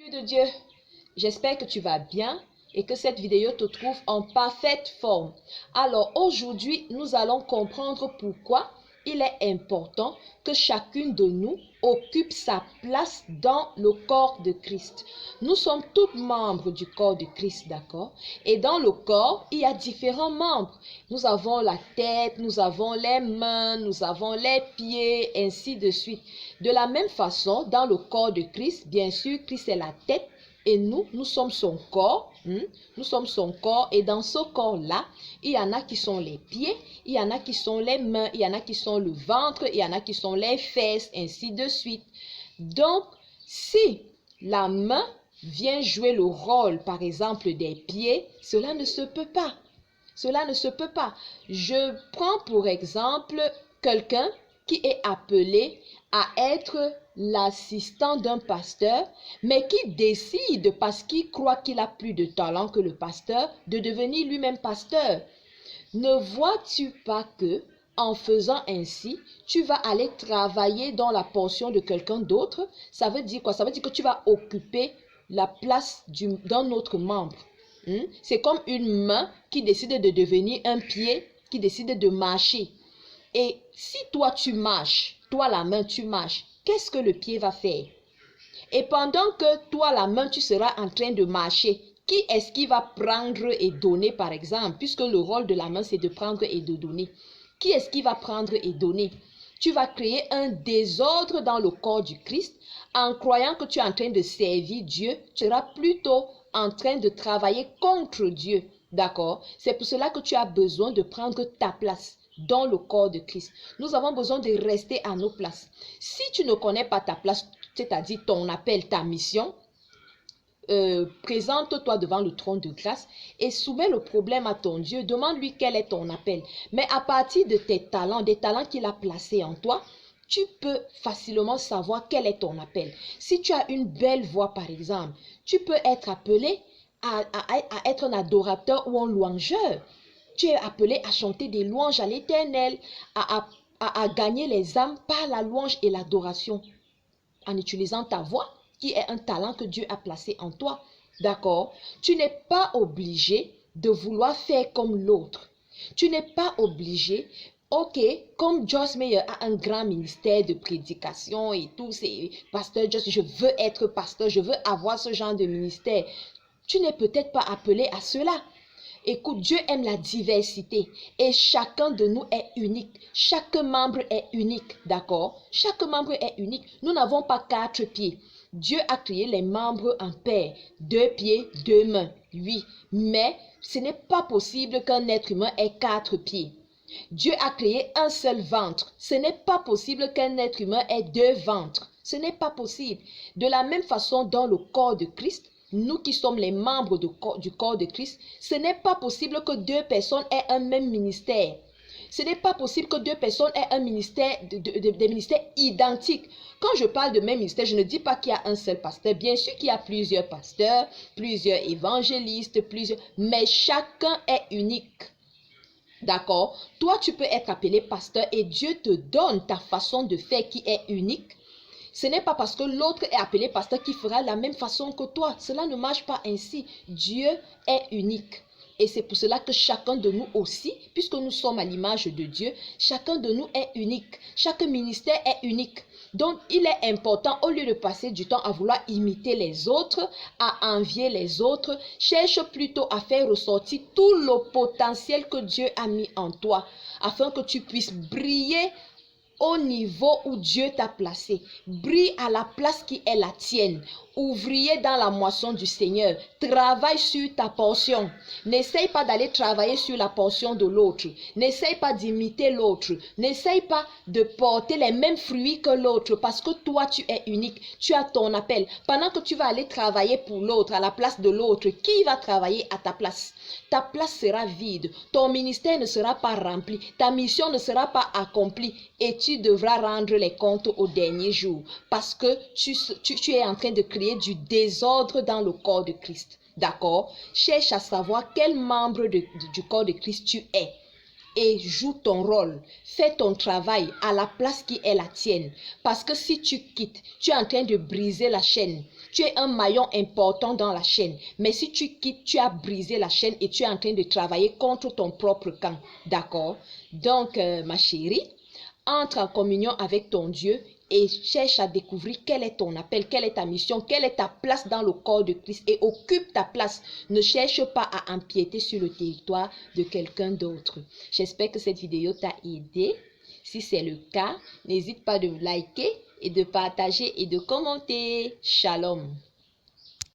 De Dieu, j'espère que tu vas bien et que cette vidéo te trouve en parfaite forme. Alors aujourd'hui, nous allons comprendre pourquoi il est important que chacune de nous occupe sa place dans le corps de Christ. Nous sommes tous membres du corps de Christ, d'accord? Et dans le corps, il y a différents membres. Nous avons la tête, nous avons les mains, nous avons les pieds, ainsi de suite. De la même façon, dans le corps de Christ, bien sûr, Christ est la tête et nous sommes son corps. Nous sommes son corps et dans ce corps-là, il y en a qui sont les pieds, il y en a qui sont les mains, il y en a qui sont le ventre, il y en a qui sont les fesses, ainsi de suite. Donc, si la main vient jouer le rôle, par exemple, des pieds, cela ne se peut pas. Cela ne se peut pas. Je prends pour exemple quelqu'un qui est appelé à être l'assistant d'un pasteur, mais qui décide, parce qu'il croit qu'il a plus de talent que le pasteur, de devenir lui-même pasteur. Ne vois-tu pas que, en faisant ainsi, tu vas aller travailler dans la portion de quelqu'un d'autre? Ça veut dire quoi? Ça veut dire que tu vas occuper la place d'un autre membre. C'est comme une main qui décide de devenir un pied, qui décide de marcher. Et si toi tu marches, toi la main tu marches, qu'est-ce que le pied va faire? Et pendant que toi la main tu seras en train de marcher, qui est-ce qui va prendre et donner par exemple? Puisque le rôle de la main c'est de prendre et de donner. Qui est-ce qui va prendre et donner? Tu vas créer un désordre dans le corps du Christ en croyant que tu es en train de servir Dieu. Tu seras plutôt en train de travailler contre Dieu. D'accord? C'est pour cela que tu as besoin de prendre ta place dans le corps de Christ. Nous avons besoin de rester à nos places. Si tu ne connais pas ta place, c'est-à-dire ton appel, ta mission, présente-toi devant le trône de grâce et soumets le problème à ton Dieu. Demande-lui quel est ton appel. Mais à partir de tes talents, des talents qu'il a placés en toi, tu peux facilement savoir quel est ton appel. Si tu as une belle voix, par exemple, tu peux être appelé à être un adorateur ou un louangeur. Tu es appelé à chanter des louanges à l'Éternel, à gagner les âmes par la louange et l'adoration en utilisant ta voix, qui est un talent que Dieu a placé en toi. D'accord? Tu n'es pas obligé de vouloir faire comme l'autre. Tu n'es pas obligé, ok, comme Joyce Meyer a un grand ministère de prédication et tout, c'est pasteur Joyce, je veux être pasteur, je veux avoir ce genre de ministère. Tu n'es peut-être pas appelé à cela. Écoute, Dieu aime la diversité et chacun de nous est unique. Chaque membre est unique, d'accord? Chaque membre est unique. Nous n'avons pas 4 pieds. Dieu a créé les membres en paire. 2 pieds, 2 mains. Oui, mais ce n'est pas possible qu'un être humain ait 4 pieds. Dieu a créé un seul ventre. Ce n'est pas possible qu'un être humain ait 2 ventres. Ce n'est pas possible. De la même façon, dans le corps de Christ, nous qui sommes les membres du corps de Christ, ce n'est pas possible que 2 personnes aient un même ministère. Ce n'est pas possible que 2 personnes aient un ministère, des ministères identiques. Quand je parle de même ministère, je ne dis pas qu'il y a un seul pasteur. Bien sûr qu'il y a plusieurs pasteurs, plusieurs évangélistes, mais chacun est unique. D'accord? Toi, tu peux être appelé pasteur et Dieu te donne ta façon de faire qui est unique. Ce n'est pas parce que l'autre est appelé pasteur qu'il fera la même façon que toi. Cela ne marche pas ainsi. Dieu est unique. Et c'est pour cela que chacun de nous aussi, puisque nous sommes à l'image de Dieu, chacun de nous est unique. Chaque ministère est unique. Donc, il est important, au lieu de passer du temps à vouloir imiter les autres, à envier les autres, cherche plutôt à faire ressortir tout le potentiel que Dieu a mis en toi, afin que tu puisses briller au niveau où Dieu t'a placé. Brille à la place qui est la tienne. Ouvrier dans la moisson du Seigneur. Travaille sur ta portion. N'essaye pas d'aller travailler sur la portion de l'autre. N'essaye pas d'imiter l'autre. N'essaye pas de porter les mêmes fruits que l'autre parce que toi tu es unique. Tu as ton appel. Pendant que tu vas aller travailler pour l'autre, à la place de l'autre, qui va travailler à ta place? Ta place sera vide. Ton ministère ne sera pas rempli. Ta mission ne sera pas accomplie. Et tu devras rendre les comptes au dernier jour. Parce que tu es en train de créer du désordre dans le corps de Christ. D'accord? Cherche à savoir quel membre du corps de Christ tu es. Et joue ton rôle. Fais ton travail à la place qui est la tienne. Parce que si tu quittes, tu es en train de briser la chaîne. tu es un maillon important dans la chaîne. Mais si tu quittes, tu as brisé la chaîne et tu es en train de travailler contre ton propre camp. D'accord? Donc, ma chérie, entre en communion avec ton Dieu et cherche à découvrir quel est ton appel, quelle est ta mission, quelle est ta place dans le corps de Christ et occupe ta place. Ne cherche pas à empiéter sur le territoire de quelqu'un d'autre. J'espère que cette vidéo t'a aidé. Si c'est le cas, n'hésite pas de liker et de partager et de commenter. Shalom.